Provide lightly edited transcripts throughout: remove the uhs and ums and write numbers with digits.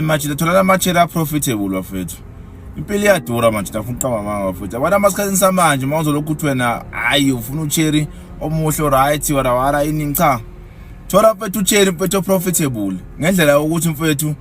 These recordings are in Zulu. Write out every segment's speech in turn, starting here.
manje lethola ama-chair profitable bafethu. Impilo iyadura manje ndafuna uqamba manga bafethu. Abantu amasikhathini samanje mawuzolokhu uthi wena hayi ufuna ucherry omuhle right wara ini cha. Thola mfethu ucherry mfethu profitable ngendlela ukuthi mfethu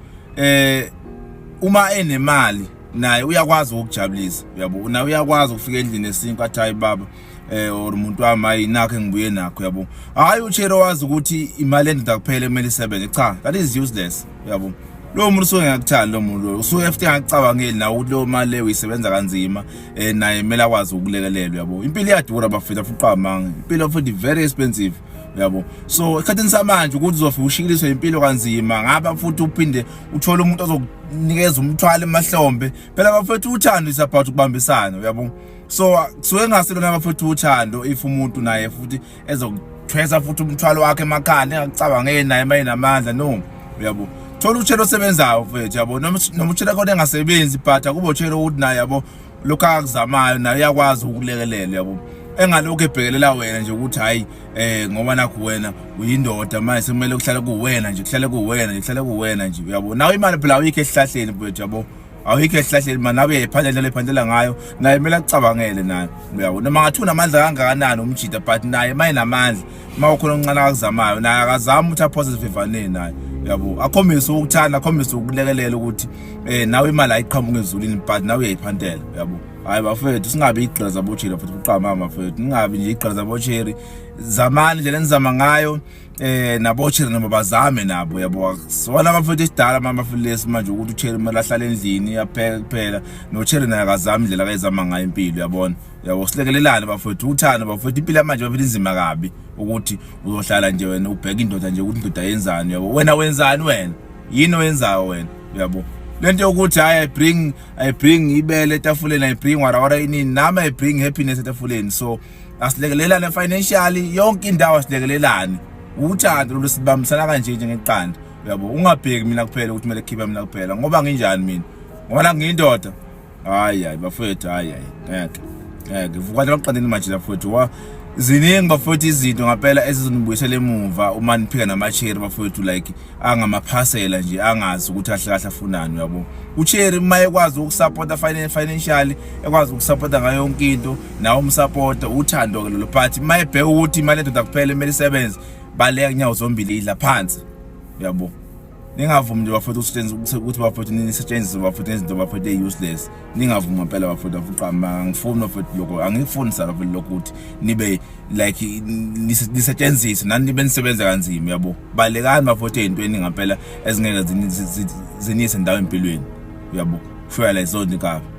uma enemali naye uyakwazi ukujabulisa yabo naye uyakwazi ukufika endlini esinko athi hayi baba or umuntu wami hayi nakho engibuye nakho yabo hayi ucherry wazi ukuthi imali endida kuphela emeli isebenze cha that is useless yabo lo muntu usuke ngakuthanda lo muntu usuke efike ngacabangeli nawe ukuthi lo mali leyo isebenza kanzima naye kumele akwazi ukulekelelwa yabo impilo iyadura bafethu afuqamanga impilo futhi very expensive yabo so ekhathini samanje ukuthi uzofika ushikiliswe impilo kanzima ngaba futhi uphinde uthola umuntu ozokunikeza umthwalo emahlombe phela bafethu uthando is about ukubambisana yabo so kusuke ngaselona bafethu uthando if umuntu naye futhi ezokuthwesa futhi umthwalo wakhe emakhanda engakucabangeli naye mayinamandla no yabo thola ucherry osebenzayo mfethu yabo noma ucherry kodwa engasebenzi but akubo ucherry ukuthi naye yabo lokho akuzamayo naye uyakwazi ukulekelela yabo engalokho ebhekelela wena nje ukuthi hayi ngoba nakho wena uyindoda manje sekumele ukuhlala kuwena nje kuhlala kuwena nje uyabo nawe imali phela awuyikho esihlahleni mfethu yabo awuyikho esihlahleni manje nawe uyayiphandela lephandela ngayo naye kumele acabangele naye uyabo noma ngathuna amandla kangakanani umjida but naye mayinamandla mawukhona uncane akuzamayo naye akazama ukuthi apositive evaneni naye yabo akhombisa ukuthanda akhombisa ukulekelela ukuthi nawe imali ayiqhamuka ezulwini but nawe uyayiphandela yabo hayi bafethu singabe igqira zabocherry futhi uqhama bafethu ningabe nje igqira zabocherry zamani nje lenzama ngayo nabocherry noma bazame nabo yabo sona bafethu isidala mama bafilesi manje ukuthi ucherry manje ahlala endlini yapheka kuphela nocherry naye akazama indlela akayizama ngayo impilo yabona yabo silekelelane bafethu uthando bafethu impilo manje bafethu inzima kabi ukuthi uzohlala nje wena ubheka indoda nje ukuthi indoda yenzani yabo wena wenzani wena yini wenzayo wena yabo lento yokuthi I bring ibele etafuleni I bring wara inini nami I bring happiness etafuleni so asilekelelane financially yonke indawo asilekelelane uthando lusibambisana kanje ngeqanda yabo ungabheki mina kuphela ukuthi kumele khipa mina kuphela ngoba nginjani mina ngoba ngiyindoda hayi bafethu hayi ngeke vuka laqandeni manje bafethu ziningi bafethu izinto ngaphela ezizonibuyisela emuva uma niphika namacherry bafethu like angamaphasela nje angazi ukuthi kahle afunani yabo ucherry maye kwazi ukusupporta financially ekwazi ukusupporta ngayo yonke into nawo umsupporta uthando ke lo but maye bheka ukuthi imali endoda kuphela emeli isebenze baleka inyawo zombili idla phansi yabo ningavumi nje bafethu ukuthi bafethu nisetshenziswe bafethu izinto bafethu useless ningavumi ngempela bafethu afuqama ngifuni bafethu lokho angifuni sala bafethu lokho ukuthi nibe like nisetshenziswe nani nibe nisebenza kanzima yabo balekani bafethu ezintweni ngempela ezingeke zinise ndawo empilweni yabo shwela izona ikapa